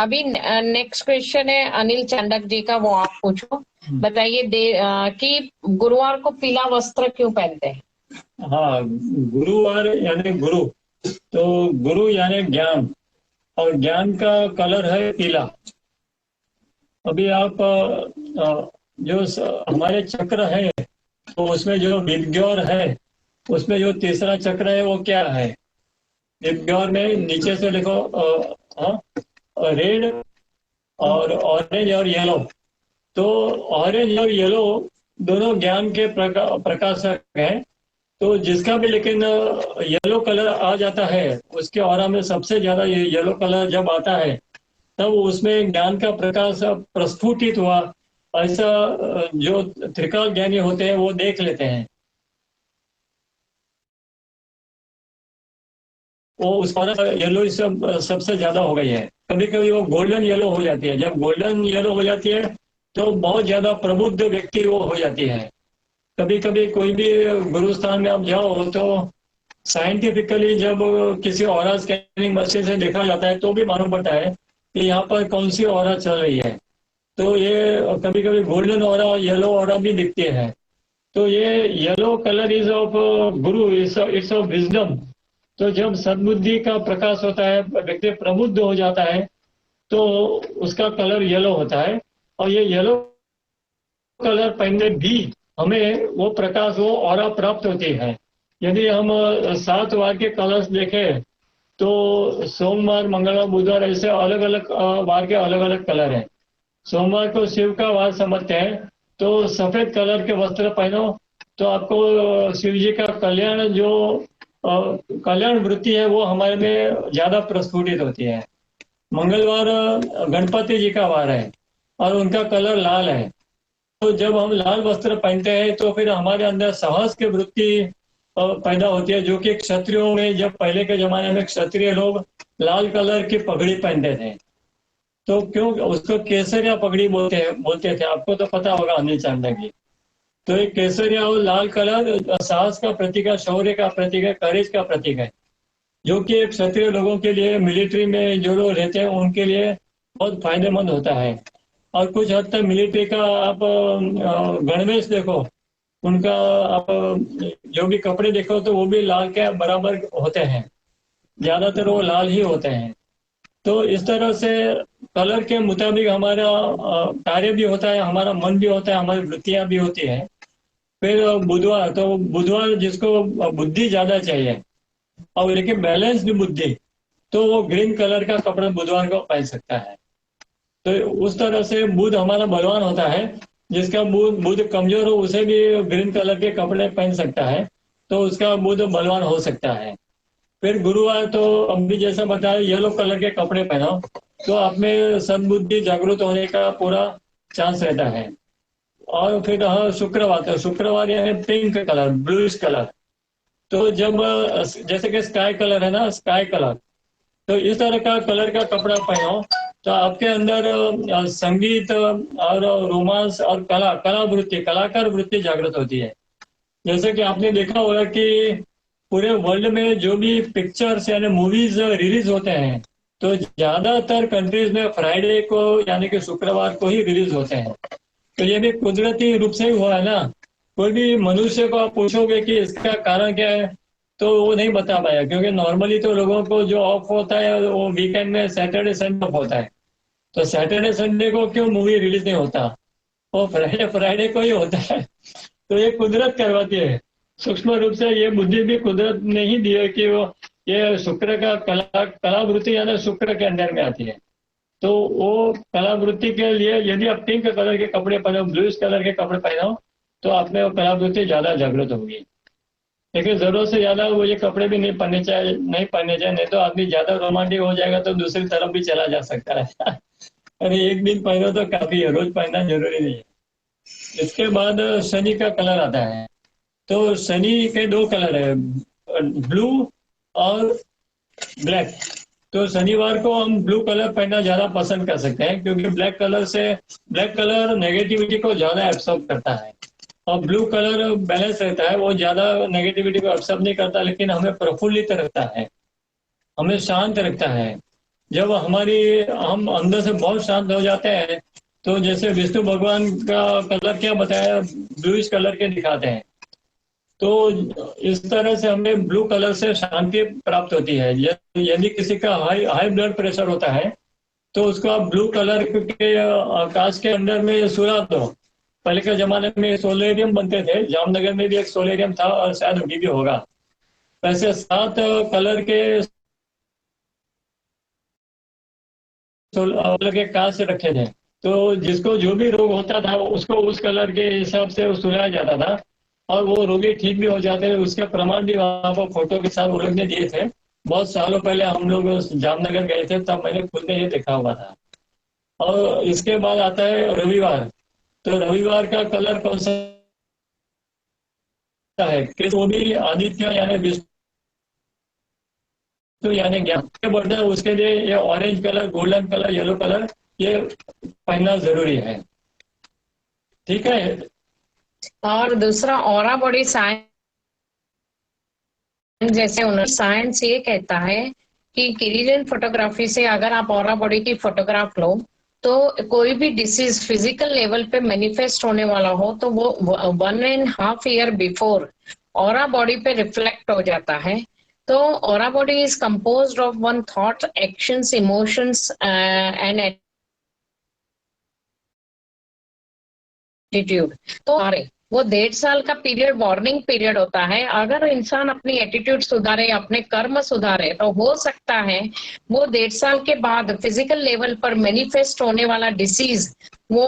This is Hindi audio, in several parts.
अभी नेक्स्ट क्वेश्चन है अनिल चंडक जी का, वो आप पूछो। बताइए कि गुरुवार को पीला वस्त्र क्यों पहनते हैं? हाँ, गुरुवार यानी गुरु, तो गुरु यानी ज्ञान, और ज्ञान का कलर है पीला। अभी आप हमारे चक्र है, तो उसमें जो विद्योर है, उसमें जो तीसरा चक्र है वो क्या है? विद्योर में नीचे से लिखो रेड और ऑरेंज और येलो। तो ऑरेंज और येलो दोनों ज्ञान के प्रकाशक हैं। तो जिसका भी लेकिन येलो कलर आ जाता है, उसके ऑरा में सबसे ज्यादा ये येलो कलर जब आता है, तब उसमें ज्ञान का प्रकाश प्रस्फुटित हुआ, ऐसा जो त्रिकाल ज्ञानी होते हैं वो देख लेते हैं। वो उस ऑरा येलो सबसे ज्यादा हो गई है। कभी कभी वो गोल्डन येलो हो जाती है। जब गोल्डन येलो हो जाती है तो बहुत ज्यादा प्रबुद्ध व्यक्ति वो हो जाती है। कभी कभी कोई भी गुरु स्थान में आप जाओ तो साइंटिफिकली जब किसी ऑरा स्कैनिंग मशीन से देखा जाता है तो भी मालूम पड़ता है कि यहाँ पर कौन सी ऑरा चल रही है। तो ये कभी कभी गोल्डन ऑरा और येलो ऑरा भी दिखती है। तो ये yellow colour is of Guru, it's of wisdom. तो जब सद्बुद्धि का प्रकाश होता है, व्यक्ति प्रबुद्ध हो जाता है, तो उसका कलर येलो होता है। और ये येलो कलर पहनने भी हमें वो प्रकाश, वो ऑरा प्राप्त होती है। यदि हम 7 वार के कलर्स देखें तो सोमवार, मंगलवार, बुधवार, ऐसे अलग अलग वार के अलग अलग कलर हैं। सोमवार को शिव का वार समझते हैं, तो सफेद कलर के वस्त्र पहनो, तो आपको शिव जी का कल्याण, जो कल्याण वृत्ति है, वो हमारे में ज्यादा प्रस्फुटित होती है। मंगलवार गणपति जी का वार है और उनका कलर लाल है। तो जब हम लाल वस्त्र पहनते हैं तो फिर हमारे अंदर साहस की वृत्ति पैदा होती है, जो कि क्षत्रियों में, जब पहले के जमाने में क्षत्रिय लोग लाल कलर की पगड़ी पहनते थे। तो क्यों उसको केसरिया पगड़ी बोलते थे, आपको तो पता होगा अनिल चांडा की। तो ये केसरिया और लाल कलर साहस का प्रतीक है, शौर्य का प्रतीक है, करेज का प्रतीक है, जो कि क्षत्रिय लोगों के लिए, मिलिट्री में जो लोग रहते हैं उनके लिए बहुत फायदेमंद होता है। और कुछ हद तक मिलिट्री का आप गणवेश देखो, उनका आप जो भी कपड़े देखो तो वो भी लाल के बराबर होते हैं, ज्यादातर वो लाल ही होते हैं। तो इस तरह से कलर के मुताबिक हमारा कार्य भी होता है, हमारा मन भी होता है, हमारी वृत्तियां भी होती है। फिर बुधवार, तो बुधवार जिसको बुद्धि ज्यादा चाहिए और लेकिन बैलेंस्ड बुद्धि, तो वो ग्रीन कलर का कपड़ा बुधवार को पहन सकता है। तो उस तरह से बुध हमारा बलवान होता है। जिसका बुध बुध कमजोर हो उसे भी ग्रीन कलर के कपड़े पहन सकता है, तो उसका बुध बलवान हो सकता है। फिर गुरुवार तो अभी जैसा बताया, येलो कलर के कपड़े पहनो, तो आप में सद्बुद्धि जागृत होने का पूरा चांस रहता है। और फिर शुक्रवार, तो शुक्रवार यानी पिंक कलर, ब्लूइश कलर। तो जब जैसे कि स्काई कलर है ना, स्काई कलर, तो इस तरह का कलर का कपड़ा पहनो, तो आपके अंदर संगीत और रोमांस और कला वृत्ति, कलाकार वृत्ति जागृत होती है। जैसे कि आपने देखा होगा कि पूरे वर्ल्ड में जो भी पिक्चर्स यानी मूवीज रिलीज होते हैं, तो ज्यादातर कंट्रीज में फ्राइडे को यानी कि शुक्रवार को ही रिलीज होते हैं। तो ये भी कुदरती रूप से ही हुआ है ना। कोई भी मनुष्य को आप पूछोगे कि इसका कारण क्या है, तो वो नहीं बता पाया, क्योंकि नॉर्मली तो लोगों को जो ऑफ होता है वो वीकेंड में सैटरडे संडे ऑफ होता है। तो सैटरडे संडे को क्यों मूवी रिलीज नहीं होता, वो फ्राइडे फ्राइडे को ही होता है। तो ये कुदरत करवाती है। सूक्ष्म रूप से ये बुद्धि भी कुदरत ने ही दी है कि वो ये शुक्र का कलावृत्ति यानी शुक्र के अंदर में आती है। तो वो कलावृत्ति के लिए यदि आप पिंक कलर के कपड़े पहनो, ब्लूइश कलर के कपड़े पहनो, तो आप में वो कलावृत्ति ज्यादा जागृत होगी। लेकिन जरूरत से ज्यादा वो ये कपड़े भी नहीं पहनने चाहिए, नहीं तो आदमी ज्यादा रोमांटिक हो जाएगा तो दूसरी तरफ भी चला जा सकता है। अरे एक दिन पहनो तो काफी है, रोज पहनना जरूरी नहीं है। इसके बाद शनि का कलर आता है। तो शनि के 2 कलर है, ब्लू और ब्लैक। तो शनिवार को हम ब्लू कलर पहनना ज्यादा पसंद कर सकते हैं, क्योंकि ब्लैक कलर नेगेटिविटी को ज्यादा एब्सॉर्ब करता है, और ब्लू कलर बैलेंस रहता है, वो ज्यादा नेगेटिविटी को एब्सॉर्ब नहीं करता, लेकिन हमें प्रफुल्लित रखता है, हमें शांत रखता है। जब हम अंदर से बहुत शांत हो जाते हैं, तो जैसे विष्णु भगवान का कलर क्या बताया, ब्लूइश कलर के दिखाते हैं। तो इस तरह से हमें ब्लू कलर से शांति प्राप्त होती है। यदि किसी का हाई हाई ब्लड प्रेशर होता है, तो उसको आप ब्लू कलर के आकाश के अंदर में सुला दो। पहले के जमाने में सोलेरियम बनते थे, जामनगर में भी एक सोलेरियम था और शायद अभी भी होगा। वैसे 7 कलर के कलर के कांच से रखे थे। तो जिसको जो भी रोग होता था उसको उस कलर के हिसाब से सुलाया जाता था, और वो रोगी ठीक भी हो जाते थे। उसके प्रमाण भी वहाँ पर फोटो के साथ वो लोग ने दिए थे। बहुत सालों पहले हम लोग जामनगर गए थे, तब मैंने खुद ने ये देखा हुआ था। और इसके बाद आता है रविवार। तो रविवार का कलर कौन सा है कि वो भी आदित्य यानी विष्णु यानी ज्ञान के बढ़ते हैं, उसके लिए ये orange colour, golden colour, yellow colour ये पहनना जरूरी है। ठीक है। और दूसरा ऑरा बॉडी साइंस, जैसे उन्होंने साइंस ये कहता है कि किरीजन फोटोग्राफी से अगर आप ऑरा बॉडी की फोटोग्राफ लो, तो कोई भी डिसीज फिजिकल लेवल पे मैनिफेस्ट होने वाला हो तो वो 1.5 ईयर बिफोर ऑरा बॉडी पे रिफ्लेक्ट हो जाता है। तो aura body is composed of one thought, actions, emotions and attitude. तो अरे वो 1.5 साल का पीरियड वार्निंग पीरियड होता है। अगर इंसान अपनी एटीट्यूड सुधारे, अपने कर्म सुधारे, तो हो सकता है वो 1.5 साल के बाद फिजिकल लेवल पर मैनिफेस्ट होने वाला डिसीज वो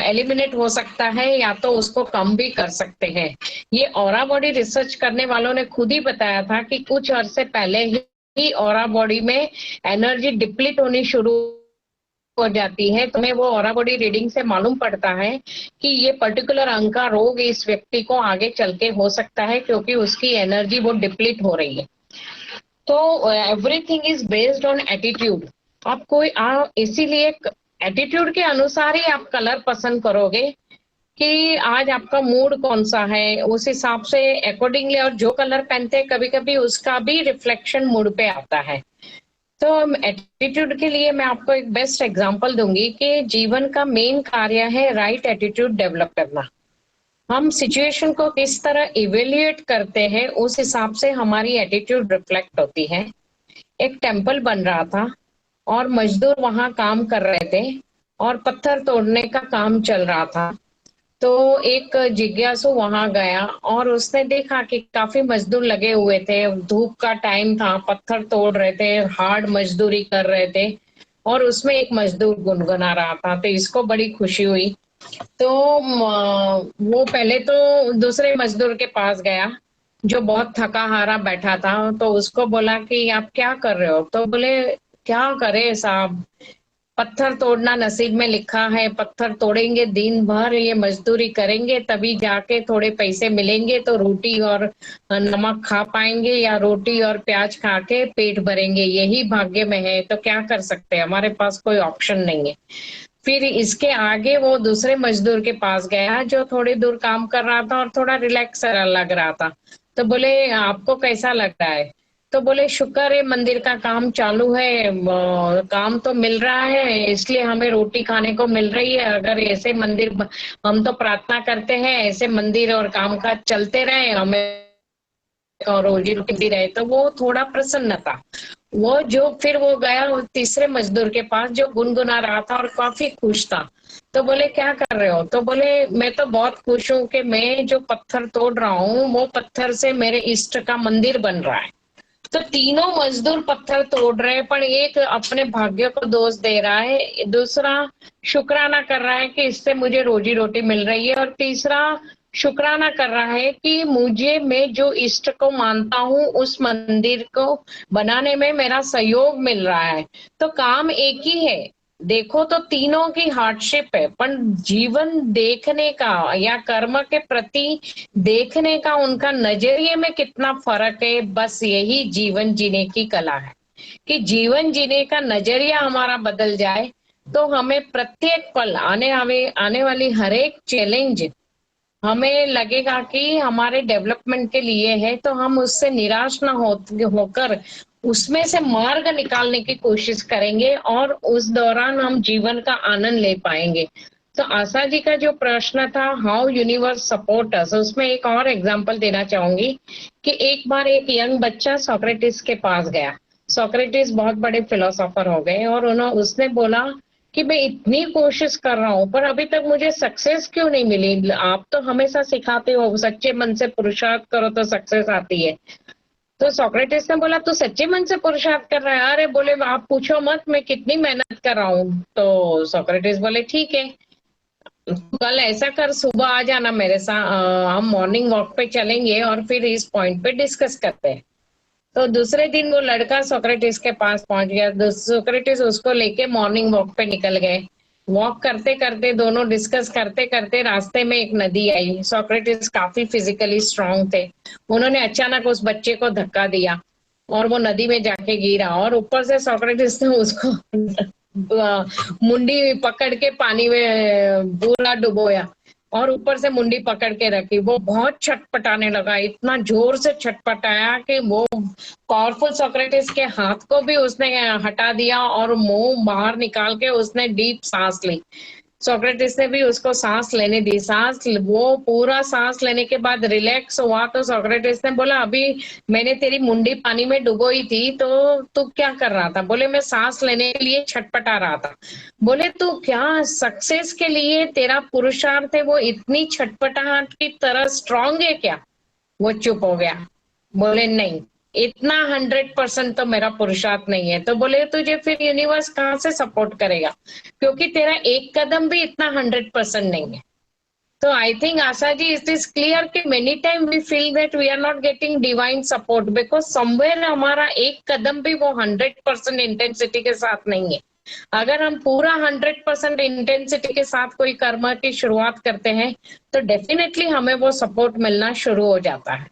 एलिमिनेट हो सकता है, या तो उसको कम भी कर सकते हैं। ये ऑरा बॉडी रिसर्च करने वालों ने खुद ही बताया था कि कुछ अरसे पहले ही ऑरा बॉडी में एनर्जी डिप्लीट होनी शुरू हो जाती है। तुम्हें वो ऑरा बॉडी रीडिंग से मालूम पड़ता है कि ये पर्टिकुलर अंग का रोग इस व्यक्ति को आगे चल के हो सकता है, क्योंकि उसकी एनर्जी वो डिप्लीट हो रही है। तो everything is based on attitude. आप कोई इसीलिए एटीट्यूड के अनुसार ही आप कलर पसंद करोगे कि आज आपका मूड कौन सा है, उस हिसाब से अकॉर्डिंगली। और जो कलर पहनते हैं कभी कभी उसका भी रिफ्लेक्शन मूड पे आता है। तो एटीट्यूड के लिए मैं आपको एक बेस्ट एग्जांपल दूंगी कि जीवन का मेन कार्य है राइट एटीट्यूड डेवलप करना। हम सिचुएशन को किस तरह इवेल्युएट करते हैं, उस हिसाब से हमारी एटीट्यूड रिफ्लेक्ट होती है। एक टेम्पल बन रहा था और मजदूर वहां काम कर रहे थे और पत्थर तोड़ने का काम चल रहा था। तो एक जिज्ञासु वहां गया और उसने देखा कि काफी मजदूर लगे हुए थे, धूप का टाइम था, पत्थर तोड़ रहे थे, हार्ड मजदूरी कर रहे थे, और उसमें एक मजदूर गुनगुना रहा था। तो इसको बड़ी खुशी हुई। तो वो पहले तो दूसरे मजदूर के पास गया जो बहुत थका हारा बैठा था। तो उसको बोला कि आप क्या कर रहे हो? तो बोले क्या करे साहब, पत्थर तोड़ना नसीब में लिखा है, पत्थर तोड़ेंगे, दिन भर ये मजदूरी करेंगे, तभी जाके थोड़े पैसे मिलेंगे तो रोटी और नमक खा पाएंगे, या रोटी और प्याज खा के पेट भरेंगे, यही भाग्य में है। तो क्या कर सकते हैं, हमारे पास कोई ऑप्शन नहीं है। फिर इसके आगे वो दूसरे मजदूर के पास गया जो थोड़ी दूर काम कर रहा था और थोड़ा रिलैक्स लग रहा था। तो बोले आपको कैसा लग रहा है? तो बोले शुक्र है मंदिर का काम चालू है, काम तो मिल रहा है, इसलिए हमें रोटी खाने को मिल रही है। अगर ऐसे मंदिर, हम तो प्रार्थना करते हैं ऐसे मंदिर और काम काज चलते रहे, हमें और रोजी रोटी भी रहे, तो वो थोड़ा प्रसन्न था। वो जो फिर वो गया वो तीसरे मजदूर के पास जो गुनगुना रहा था और काफी खुश था। तो बोले क्या कर रहे हो? तो बोले मैं तो बहुत खुश हूँ कि मैं जो पत्थर तोड़ रहा हूँ वो पत्थर से मेरे इष्ट का मंदिर बन रहा है। तो तीनों मजदूर पत्थर तोड़ रहे हैं, पर एक अपने भाग्य को दोष दे रहा है, दूसरा शुक्राना कर रहा है कि इससे मुझे रोजी रोटी मिल रही है, और तीसरा शुक्राना कर रहा है कि मुझे, मैं जो इष्ट को मानता हूँ उस मंदिर को बनाने में मेरा सहयोग मिल रहा है। तो काम एक ही है। देखो तो तीनों की हार्डशिप है, पर जीवन देखने का या कर्म के प्रति देखने का उनका नजरिए में कितना फर्क है, बस यही जीवन जीने की कला है। कि जीवन जीने का नजरिया हमारा बदल जाए तो हमें प्रत्येक पल आने वाली हर एक चैलेंज हमें लगेगा कि हमारे डेवलपमेंट के लिए है, तो हम उससे निराश ना होकर उसमें से मार्ग निकालने की कोशिश करेंगे और उस दौरान हम जीवन का आनंद ले पाएंगे। तो आशा जी का जो प्रश्न था हाउ यूनिवर्स सपोर्ट अस, उसमें एक और एग्जांपल देना चाहूंगी कि एक बार एक यंग बच्चा सोक्रेटिस के पास गया। सोक्रेटिस बहुत बड़े फिलोसोफर हो गए और उसने बोला कि मैं इतनी कोशिश कर रहा हूँ पर अभी तक मुझे सक्सेस क्यों नहीं मिली, आप तो हमेशा सिखाते हो सच्चे मन से पुरुषार्थ करो तो सक्सेस आती है। तो सोक्रेटिस ने बोला तू सच्चे मन से पुरुषार्थ कर रहा है? अरे बोले आप पूछो मत मैं कितनी मेहनत कर रहा हूँ। तो सोक्रेटिस बोले ठीक है, कल ऐसा कर सुबह आ जाना मेरे साथ, हम मॉर्निंग वॉक पे चलेंगे और फिर इस पॉइंट पे डिस्कस करते हैं। तो दूसरे दिन वो लड़का सोक्रेटिस के पास पहुंच गया। सोक्रेटिस उसको लेके मॉर्निंग वॉक पे निकल गए। वॉक करते करते दोनों डिस्कस करते करते रास्ते में एक नदी आई। सोक्रेटिस काफी फिजिकली स्ट्रांग थे, उन्होंने अचानक उस बच्चे को धक्का दिया और वो नदी में जाके गिरा और ऊपर से सोक्रेटिस ने उसको मुंडी पकड़ के पानी में पूरा डुबोया और ऊपर से मुंडी पकड़ के रखी। वो बहुत छटपटाने लगा, इतना जोर से छटपटाया कि वो पावरफुल सोक्रेटिस के हाथ को भी उसने हटा दिया और मुंह बाहर निकाल के उसने डीप सांस ली। सोक्रेटिस ने भी उसको सांस लेने दी। वो पूरा सांस लेने के बाद रिलैक्स हुआ तो सोक्रेटिस ने बोला अभी मैंने तेरी मुंडी पानी में डुबोई थी तो तू क्या कर रहा था? बोले मैं सांस लेने के लिए छटपटा रहा था। बोले तू क्या सक्सेस के लिए तेरा पुरुषार्थ है वो इतनी छटपटाहट की तरह स्ट्रांग है क्या? वो चुप हो गया, बोले नहीं, इतना 100% तो मेरा पुरुषार्थ नहीं है। तो बोले तुझे फिर यूनिवर्स कहाँ से सपोर्ट करेगा, क्योंकि तेरा एक कदम भी इतना 100% नहीं है। तो I think Asha ji it is clear कि many time we feel that we are not getting divine support because somewhere हमारा एक कदम भी वो 100% इंटेंसिटी के साथ नहीं है। अगर हम पूरा 100% इंटेंसिटी के साथ कोई कर्म की शुरुआत करते हैं तो डेफिनेटली हमें वो सपोर्ट मिलना शुरू हो जाता है।